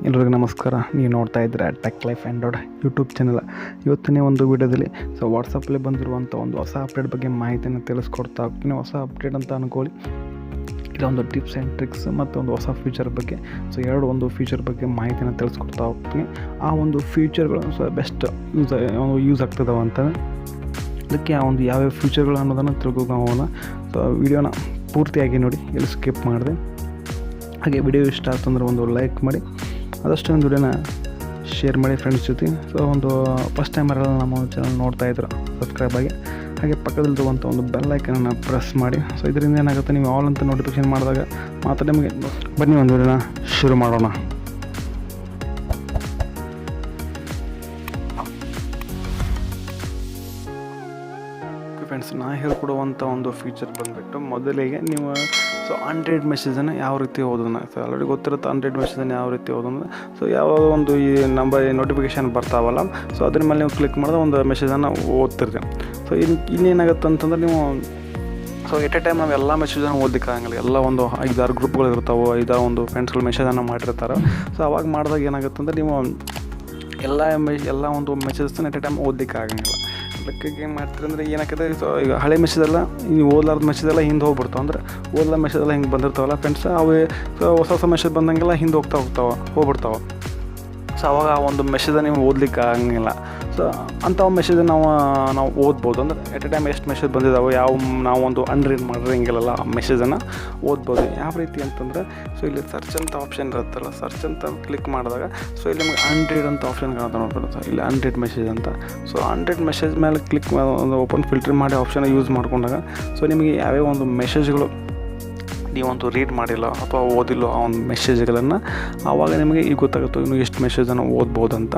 ಎಲ್ಲರಿಗೂ ನಮಸ್ಕಾರ. ನೀವು ನೋಡ್ತಾ ಇದ್ದೀರಾ tech life Android YouTube channel. ಇವತ್ತಿನ ಒಂದು ವಿಡಿಯೋದಲ್ಲಿ ವಾಟ್ಸಪ್ಪಲ್ಲಿ ಬಂದಿರುವಂಥ ಒಂದು ಹೊಸ ಅಪ್ಡೇಟ್ ಬಗ್ಗೆ ಮಾಹಿತಿಯನ್ನು ತಿಳಿಸ್ಕೊಡ್ತಾ ಹೋಗ್ತೀನಿ. ಹೊಸ ಅಪ್ಡೇಟ್ ಅಂತ ಅನ್ಕೊಳ್ಳಿ, ಇದೊಂದು ಟಿಪ್ಸ್ ಆ್ಯಂಡ್ ಟ್ರಿಕ್ಸ್ ಮತ್ತು ಒಂದು ಹೊಸ ಫ್ಯೂಚರ್ ಬಗ್ಗೆ ಒಂದು ಫ್ಯೂಚರ್ ಬಗ್ಗೆ ಮಾಹಿತಿಯನ್ನು ತಿಳಿಸ್ಕೊಡ್ತಾ ಹೋಗ್ತೀನಿ. ಆ ಒಂದು ಫ್ಯೂಚರ್ಗಳು ಬೆಸ್ಟ್ ಯೂಸ್ ಆಗ್ತದವ ಅಂತ ಅದಕ್ಕೆ ಆ ಒಂದು ಯಾವ್ಯಾವ ಫ್ಯೂಚರ್ಗಳು ಅನ್ನೋದನ್ನು ತಿಳ್ಕೊಳ್ಳೋಣ. ವಿಡಿಯೋನ ಪೂರ್ತಿಯಾಗಿ ನೋಡಿ, ಎಲ್ಲಿ ಸ್ಕಿಪ್ ಮಾಡಿದೆ. ಹಾಗೆ ವಿಡಿಯೋ ಇಷ್ಟ ಆಯ್ತಂದ್ರೆ ಒಂದು ಲೈಕ್ ಮಾಡಿ, ಆದಷ್ಟು ಒಂದು ವಿಡಿಯೋನ ಶೇರ್ ಮಾಡಿ ಫ್ರೆಂಡ್ಸ್ ಜೊತೆ. ಒಂದು ಫಸ್ಟ್ ಟೈಮ್ ಯಾರೆಲ್ಲ ನಮ್ಮ ಚಾನಲ್ ನೋಡ್ತಾ ಇದ್ರು ಸಬ್ಸ್ಕ್ರೈಬ್ ಆಗಿ, ಹಾಗೆ ಪಕ್ಕದಲ್ಲಿರುವಂಥ ಒಂದು ಬೆಲ್ ಐಕನನ್ನು ಪ್ರೆಸ್ ಮಾಡಿ. ಇದರಿಂದ ಏನಾಗುತ್ತೆ, ನೀವು ಆಲ್ ಅಂತ ನೋಟಿಫಿಕೇಶನ್ ಮಾಡಿದಾಗ ಮಾತ್ರ ನಿಮಗೆ. ಬನ್ನಿ ಒಂದು ವಿಡಿಯೋನ ಶುರು ಮಾಡೋಣ. ಫ್ರೆಂಡ್ಸ್, ನಾ ಹೇಳ್ಕೊಡುವಂಥ ಒಂದು ಫೀಚರ್ ಬಂದುಬಿಟ್ಟು, ಮೊದಲಿಗೆ ನೀವು 100 ಮೆಸೇಜನ್ನು ಯಾವ ರೀತಿ ಓದೋಣ. ಆಲ್ರೆಡಿ ಗೊತ್ತಿರುತ್ತೆ 100 ಮೆಸೇಜನ್ನು ಯಾವ ರೀತಿ ಓದೋಣ. ಯಾವುದೋ ಒಂದು ಈ ನಂಬರ್ ನೋಟಿಫಿಕೇಶನ್ ಬರ್ತಾವಲ್ಲ, ಅದ್ರ ಮೇಲೆ ನೀವು ಕ್ಲಿಕ್ ಮಾಡಿದ್ರೆ ಒಂದು ಮೆಸೇಜನ್ನು ಓದ್ತಿರ್ತೀವಿ. ಇನ್ನೇನಾಗುತ್ತೆ ಅಂತಂದ್ರೆ, ನೀವು ಎಟ್ ಎ ಟೈಮ್ ನಾವು ಎಲ್ಲ ಮೆಸೇಜನ್ನು ಓದಲಿಕ್ಕಾಗಂಗಿಲ್ಲ. ಎಲ್ಲ ಒಂದು 5-6 ಗ್ರೂಪ್ಗಳು ಇರ್ತಾವೆ, 5-6 ಒಂದು ಫ್ರೆಂಡ್ಸ್ಗಳು ಮೆಸೇಜನ್ನು ಮಾಡಿರ್ತಾರೆ. ಅವಾಗ ಮಾಡಿದಾಗ ಏನಾಗುತ್ತೆ ಅಂದರೆ, ನೀವು ಎಲ್ಲ ಒಂದು ಮೆಸೇಜನ್ನು ಎಟ್ ಎ ಟೈಮ್ ಓದಲಿಕ್ಕಾಗಂಗಿಲ್ಲ. ಅದಕ್ಕೆ ಏನು ಮಾಡ್ತೀರಿ ಅಂದರೆ, ಏನಾಗ್ತದೆ, ಈಗ ಹಳೆ ಮೆಸೇಜೆಲ್ಲ ನೀವು ಓದಲಾರ್ದ ಮೆಸೇಜೆಲ್ಲ ಹಿಂದೆ ಹೋಗ್ಬಿಡ್ತಾವೆ. ಅಂದರೆ ಓದಲ ಮೆಸೇಜೆಲ್ಲ ಹಿಂಗೆ ಬಂದಿರ್ತಾವಲ್ಲ ಫ್ರೆಂಡ್ಸ್, ಅವೇ ಹೊಸ ಮೆಸೇಜ್ ಬಂದಂಗೆಲ್ಲ ಹಿಂದೆ ಹೋಗ್ಬಿಡ್ತಾವೆ. ಅವಾಗ ಆ ಒಂದು ಮೆಸೇಜನ್ನು ನೀವು ಓದಲಿಕ್ಕೆ ಆಗಂಗಿಲ್ಲ. ಅಂಥ ಮೆಸೇಜನ್ನು ನಾವು ಓದ್ಬೋದು. ಅಂದರೆ ಎಟ್ ಎ ಟೈಮ್ ಎಷ್ಟು ಮೆಸೇಜ್ ಬಂದಿದ್ದಾವೆ, ನಾವು ಒಂದು ಅನ್ರೀಡ್ ಮಾಡಿದ್ರೆ ಹಿಂಗೆಲ್ಲ ಮೆಸೇಜನ್ನು ಓದ್ಬೋದು. ಯಾವ ರೀತಿ ಅಂತಂದರೆ, ಇಲ್ಲಿ ಸರ್ಚ್ ಅಂತ ಆಪ್ಷನ್ ಇರುತ್ತಲ್ಲ, ಸರ್ಚ್ ಅಂತ ಕ್ಲಿಕ್ ಮಾಡಿದಾಗ ಇಲ್ಲಿ ನಮಗೆ ಅನ್ರೀಡ್ ಅಂತ ಆಪ್ಷನ್ ಕಾಣ್ತಾ ನೋಡ್ಬೋದು. ಇಲ್ಲಿ ಅನ್ರೀಡ್ ಮೆಸೇಜ್ ಅಂತ. ಅನ್ರೀಡ್ ಮೆಸೇಜ್ ಮೇಲೆ ಕ್ಲಿಕ್ ಒಂದು ಓಪನ್ ಫಿಲ್ಟರ್ ಮಾಡಿ ಆಪ್ಷನ್ ಯೂಸ್ ಮಾಡ್ಕೊಂಡಾಗ ನಿಮಗೆ ಯಾವ್ಯಾವ ಒಂದು ಮೆಸೇಜ್ಗಳು ನೀವೊಂದು ರೀಡ್ ಮಾಡಿಲ್ಲ ಅಥವಾ ಓದಿಲ್ಲ ಆ ಒಂದು ಮೆಸೇಜ್ಗಳನ್ನು, ಆವಾಗ ನಿಮಗೆ ಈಗ ಗೊತ್ತಾಗುತ್ತೆ ಇನ್ನು ಎಷ್ಟು ಮೆಸೇಜನ್ನು ಓದ್ಬೋದು ಅಂತ.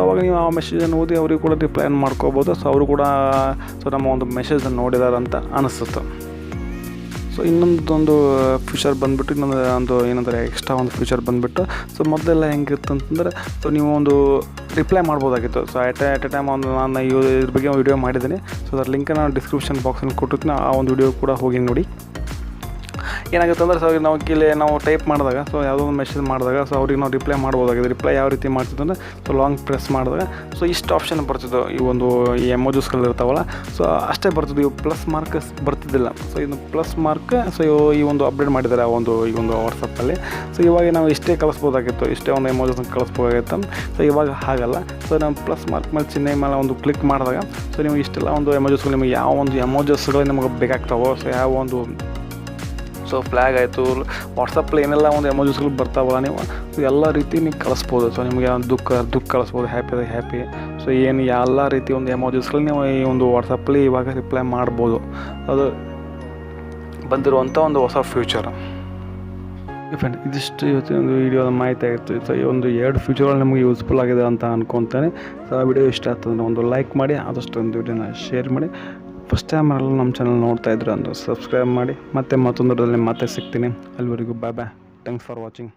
ಆವಾಗ ನೀವು ಆ ಮೆಸೇಜನ್ನು ಓದಿ ಅವ್ರಿಗೆ ಕೂಡ ರಿಪ್ಲೈ ಮಾಡ್ಕೋಬೋದು. ಅವರು ಕೂಡ ನಮ್ಮ ಒಂದು ಮೆಸೇಜನ್ನು ನೋಡಿದಾರೆ ಅಂತ ಅನಿಸುತ್ತೆ. ಇನ್ನೊಂದೊಂದು ಫ್ಯೂಚರ್ ಬಂದುಬಿಟ್ಟು, ಇನ್ನೊಂದು ಏನಂದರೆ ಎಕ್ಸ್ಟ್ರಾ ಒಂದು ಫ್ಯೂಚರ್ ಬಂದುಬಿಟ್ಟು, ಮೊದಲೆಲ್ಲ ಹೆಂಗಿತ್ತು ಅಂತಂದರೆ, ನೀವು ಒಂದು ರಿಪ್ಲೈ ಮಾಡ್ಬೋದಾಗಿತ್ತು. ಎಟ್ ಎ ಟೈಮ್ ನಾನು ಇದ್ರ ಬಗ್ಗೆ ವಿಡಿಯೋ ಮಾಡಿದ್ದೀನಿ. ಅದರ ಲಿಂಕನ್ನು ನಾನು ಡಿಸ್ಕ್ರಿಪ್ಷನ್ ಬಾಕ್ಸಲ್ಲಿ ಕೊಟ್ಟಿರ್ತೀನಿ. ಆ ಒಂದು ವಿಡಿಯೋ ಕೂಡ ಹೋಗಿ ನೋಡಿ. ಏನಾಗುತ್ತೆ ಅಂದರೆ, ನಾವು ಟೈಪ್ ಮಾಡಿದಾಗ, ಯಾವುದೋ ಒಂದು ಮೆಸೇಜ್ ಮಾಡಿದಾಗ ಅವ್ರಿಗೆ ನಾವು ರಿಪ್ಲೈ ಮಾಡ್ಬೋದಾಗಿದೆ. ರಿಪ್ಲೈ ಯಾವ ರೀತಿ ಮಾಡ್ತಿದ್ದು ಅಂದರೆ, ಲಾಂಗ್ ಪ್ರೆಸ್ ಮಾಡಿದಾಗ ಇಷ್ಟು ಆಪ್ಷನ್ ಬರ್ತಿದ್ದವು. ಈ ಎಮೋಜಿಸ್ಗಳು ಇರ್ತಾವಲ್ಲ, ಅಷ್ಟೇ ಬರ್ತಿದ್ದು. ಇವು ಪ್ಲಸ್ ಮಾರ್ಕ್ ಬರ್ತಿದ್ದಿಲ್ಲ. ಇದು ಪ್ಲಸ್ ಮಾರ್ಕ್ ಈ ಒಂದು ಅಪ್ಡೇಟ್ ಮಾಡಿದ್ದಾರೆ ಈ ಒಂದು ವಾಟ್ಸಪ್ಪಲ್ಲಿ. ಇವಾಗ ನಾವು ಇಷ್ಟೇ ಕಳಿಸ್ಬೋದಾಗಿತ್ತು, ಇಷ್ಟೇ ಒಂದು ಎಮೋಜಿಸ್ನ ಕಳಿಸ್ಬೋದಾಗಿತ್ತು. ಇವಾಗ ಹಾಗಲ್ಲ. ನಾವು ಪ್ಲಸ್ ಮಾರ್ಕ್ ಮೇಲೆ ಚಿಹ್ನೆ ಮೇಲೆ ಒಂದು ಕ್ಲಿಕ್ ಮಾಡಿದಾಗ ನೀವು ಇಷ್ಟೆಲ್ಲ ಒಂದು ಎಮೋಜಿಸ್ಗಳು, ನಿಮಗೆ ಯಾವ ಒಂದು ಎಮೋಜಿಸ್ಗಳು ನಿಮಗೆ ಬೇಕಾಗ್ತಾವೋ, ಯಾವ ಒಂದು ಫ್ಲ್ಯಾಗ್ ಆಯಿತು, ವಾಟ್ಸಪ್ಪಲ್ಲಿ ಏನೆಲ್ಲ ಒಂದು ಎಮೋಜಿಸ್ಗಳು ಬರ್ತಾವಲ್ಲ, ನೀವು ಎಲ್ಲ ರೀತಿ ನೀವು ಕಳಿಸ್ಬೋದು. ನಿಮಗೆ ದುಃಖ ಕಳಿಸ್ಬೋದು, ಹ್ಯಾಪಿ. ಏನು ಎಲ್ಲ ರೀತಿ ಒಂದು ಎಮೋಜಿಸ್ಗಳು ನೀವು ಈ ಒಂದು ವಾಟ್ಸಪ್ಪಲ್ಲಿ ಇವಾಗ ರಿಪ್ಲೈ ಮಾಡ್ಬೋದು. ಅದು ಬಂದಿರುವಂಥ ಒಂದು ಹೊಸ ಫ್ಯೂಚರ್. ಫ್ರೆಂಡ್, ಇದಿಷ್ಟು ಇವತ್ತಿನ ಒಂದು ವಿಡಿಯೋದ ಮಾಹಿತಿ ಆಗಿತ್ತು. ಈ ಒಂದು 2 ಫ್ಯೂಚರ್ಗಳು ನಮಗೆ ಯೂಸ್ಫುಲ್ ಆಗಿದೆ ಅಂತ ಅನ್ಕೊತಾನೆ. ಆ ವಿಡಿಯೋ ಇಷ್ಟ ಆಗ್ತದೆ ಒಂದು ಲೈಕ್ ಮಾಡಿ, ಆದಷ್ಟು ಒಂದು ವಿಡಿಯೋನ ಶೇರ್ ಮಾಡಿ. ಫಸ್ಟ್ ಟೈಮ್ ನಮ್ಮ ಚಾನಲ್ ನೋಡ್ತಾ ಇದ್ರೆ ಸಬ್ಸ್ಕ್ರೈಬ್ ಮಾಡಿ. ಮತ್ತೊಂದರಲ್ಲಿ ಮತ್ತೆ ಸಿಗ್ತೀನಿ. ಅಲ್ಲಿವರೆಗೂ ಬಾಯ್. Thanks for watching.